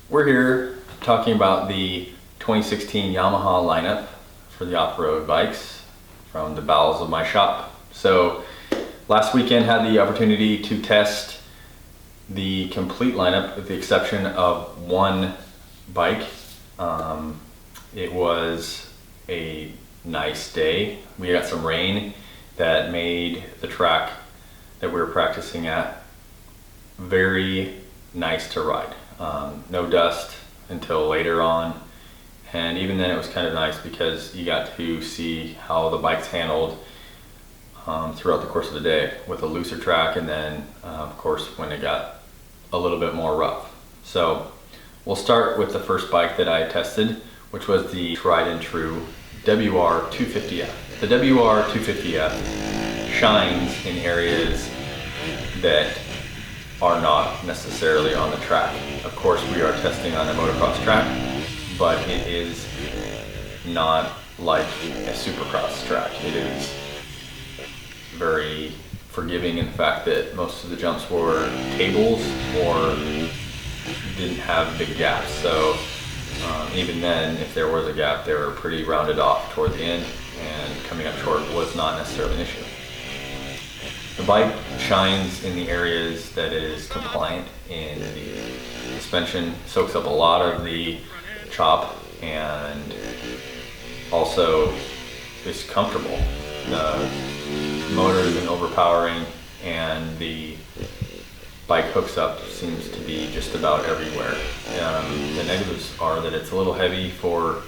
We're here talking about the 2016 Yamaha lineup for the off-road bikes from the bowels of my shop. So last weekend had the opportunity to test the complete lineup with the exception of one bike. It was a nice day. We got some rain that made the track that we were practicing at very nice to ride. No dust until later on, and even then it was kind of nice because you got to see how the bikes handled throughout the course of the day with a looser track, and then of course when it got a little bit more rough. So we'll start with the first bike that I tested, which was the tried and true WR250F. The WR250F shines in areas that are not necessarily on the track. Of course, we are testing on a motocross track, but it is not like a supercross track. It is very forgiving in the fact that most of the jumps were tables or didn't have big gaps. So even then, if there was a gap, they were pretty rounded off toward the end, and coming up short was not necessarily an issue. The bike shines in the areas that it is compliant in. The suspension soaks up a lot of the chop and also is comfortable. The motor isn't overpowering, and the bike hooks up seems to be just about everywhere. The negatives are that it's a little heavy for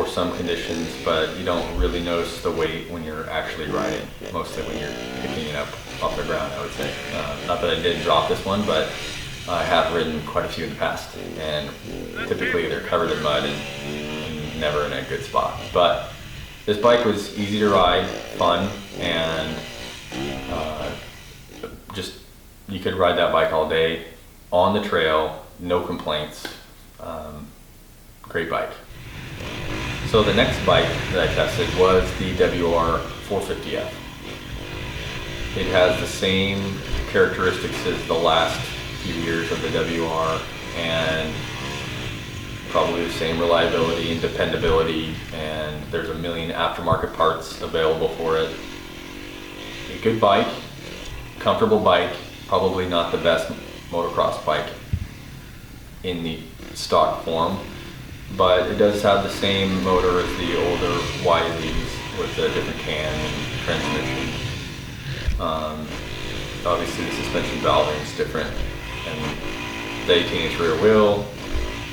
some conditions, but you don't really notice the weight when you're actually riding, mostly when you're picking it up off the ground, I would say. Not that I did drop this one, but I have ridden quite a few in the past, and typically they're covered in mud and never in a good spot. But this bike was easy to ride, fun, and just you could ride that bike all day on the trail, no complaints. Great bike. So the next bike that I tested was the WR450F. It has the same characteristics as the last few years of the WR, and probably the same reliability and dependability, and there's a million aftermarket parts available for it. A good bike, comfortable bike, probably not the best motocross bike in the stock form, but it does have the same motor as the older YZs with a different can and transmission. Obviously the suspension valving is different, and the 18-inch rear wheel,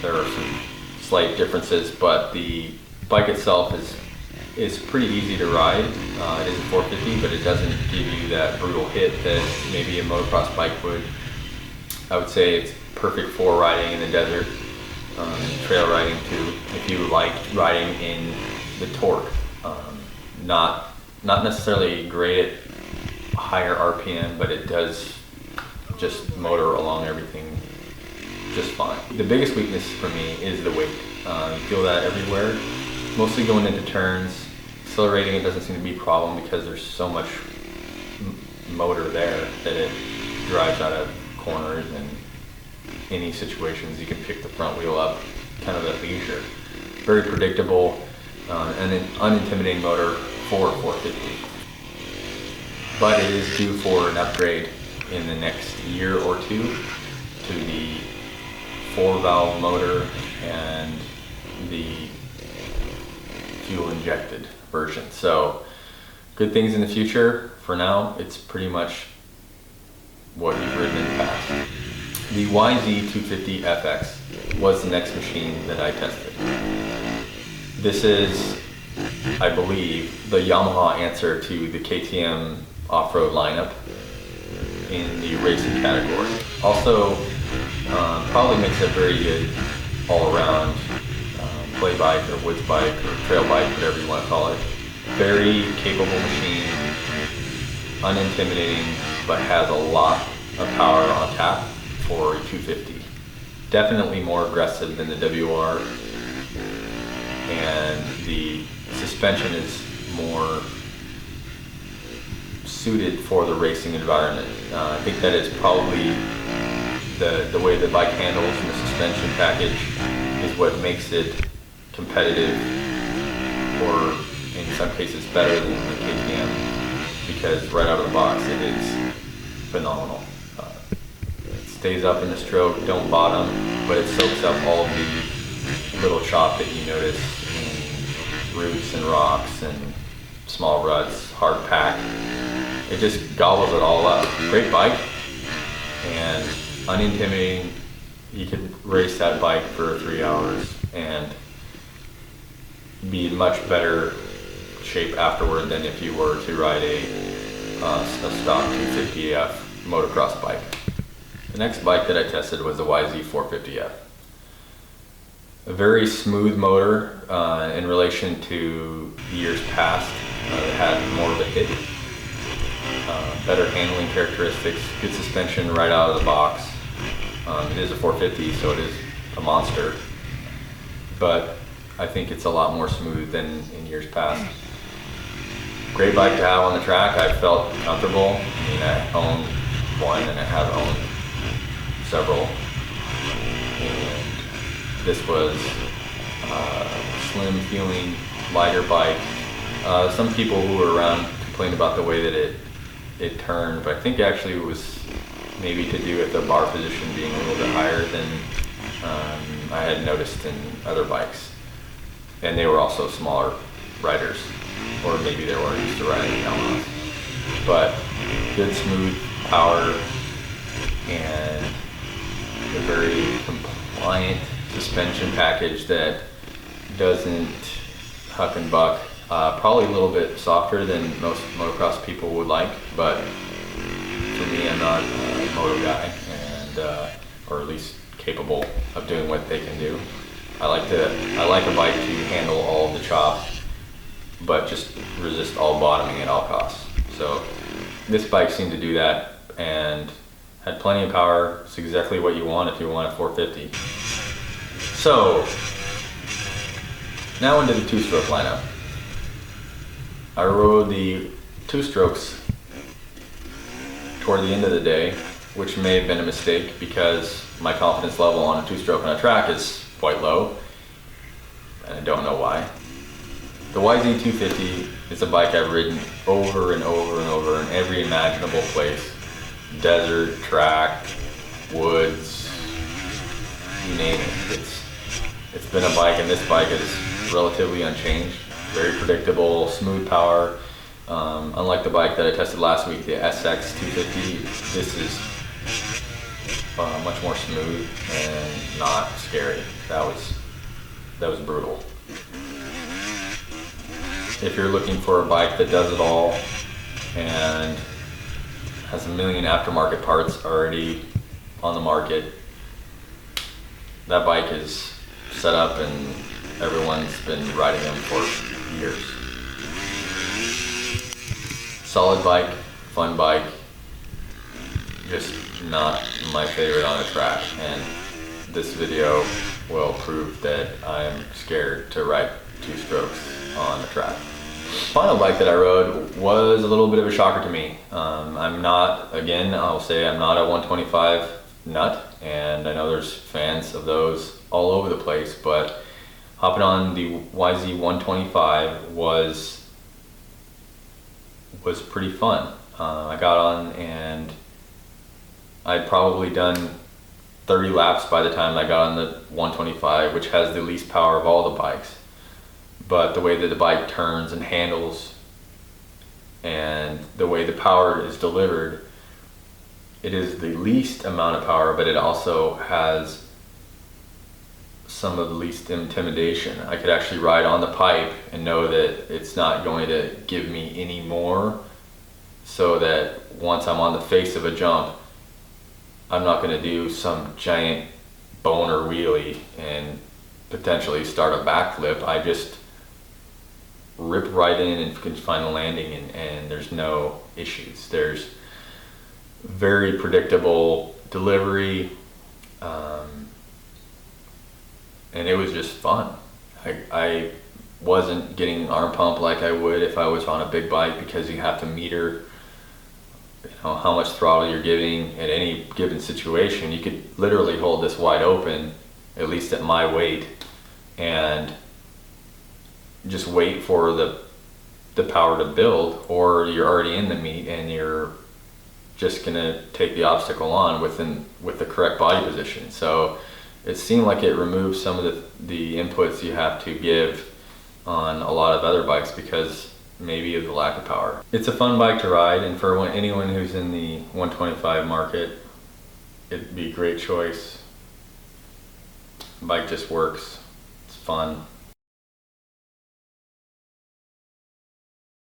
there are some slight differences, but the bike itself is pretty easy to ride. It is a 450, but it doesn't give you that brutal hit that maybe a motocross bike would. I would say it's perfect for riding in the desert, trail riding too, if you like riding in the torque. Not necessarily great at higher RPM, but it does just motor along everything just fine. The biggest weakness for me is the weight. You feel that everywhere, mostly going into turns. Accelerating, it doesn't seem to be a problem because there's so much motor there that it drives out of corners and any situations. You can pick the front wheel up kind of at leisure. Very predictable and an unintimidating motor for a 450. But it is due for an upgrade in the next year or two to the 4-valve motor and the fuel injected version. So good things in the future. For now, it's pretty much what you've ridden in the past. The YZ250FX was the next machine that I tested. This is, I believe, the Yamaha answer to the KTM off-road lineup in the racing category. Also, probably makes a very good all-around play bike or woods bike or trail bike, whatever you want to call it. Very capable machine, unintimidating, but has a lot of power on tap for a 250. Definitely more aggressive than the WR, and the suspension is more suited for the racing environment. I think that is probably the way the bike handles and the suspension package is what makes it competitive, or in some cases better than the KTM, because right out of the box it is phenomenal. It stays up in the stroke, don't bottom, but it soaks up all of the little chop that you notice in roots and rocks and small ruts, hard pack. It just gobbles it all up. Great bike and unintimidating. You could race that bike for 3 hours and be in much better shape afterward than if you were to ride a stock 250F motocross bike. The next bike that I tested was the YZ450F. A very smooth motor in relation to years past. It had more of a hit, better handling characteristics, good suspension right out of the box. It is a 450, so it is a monster, but I think it's a lot more smooth than in years past. Great bike to have on the track. I felt comfortable. I mean, I own one and I have owned several, and this was a slim feeling, lighter bike. Some people who were around complained about the way that it turned, but I think actually it was maybe to do with the bar position being a little bit higher than I had noticed in other bikes. And they were also smaller riders, or maybe they weren't used to riding Yamaha. But good smooth power and a very compliant suspension package that doesn't huck and buck. Probably a little bit softer than most motocross people would like, but for me, I'm not a moto guy, and or at least capable of doing what they can do. I like a bike to handle all of the chop, but just resist all bottoming at all costs. So this bike seemed to do that and had plenty of power. It's exactly what you want if you want a 450. So now into the two-stroke lineup. I rode the two strokes toward the end of the day, which may have been a mistake because my confidence level on a two-stroke on a track is quite low, and I don't know why. The YZ250 is a bike I've ridden over and over and over in every imaginable place. Desert, track, woods, you name it. It's been a bike, and this bike is relatively unchanged. Very predictable, smooth power. Unlike the bike that I tested last week, the SX250, this is much more smooth and not scary. That was brutal. If you're looking for a bike that does it all and has a million aftermarket parts already on the market, that bike is set up and everyone's been riding them for years. Solid bike, fun bike, just not my favorite on a track, and this video will prove that I'm scared to ride two strokes on the track. Final bike that I rode was a little bit of a shocker to me. I'm not, again, I'll say I'm not a 125 nut, and I know there's fans of those all over the place, but hopping on the YZ125 was pretty fun. I got on and I'd probably done 30 laps by the time I got on the 125, which has the least power of all the bikes. But the way that the bike turns and handles and the way the power is delivered, it is the least amount of power, but it also has some of the least intimidation. I could actually ride on the pipe and know that it's not going to give me any more, so that once I'm on the face of a jump, I'm not going to do some giant boner wheelie and potentially start a backflip. I just rip right in and can find the landing, and there's no issues. There's very predictable delivery, and it was just fun. I wasn't getting arm pump like I would if I was on a big bike, because you have to meter how much throttle you're giving at any given situation. You could literally hold this wide open, at least at my weight, and just wait for the power to build, or you're already in the meet and you're just gonna take the obstacle on with the correct body position. So it seemed like it removed some of the inputs you have to give on a lot of other bikes because maybe of the lack of power. It's a fun bike to ride, and for anyone who's in the 125 market, it'd be a great choice. The bike just works. It's fun.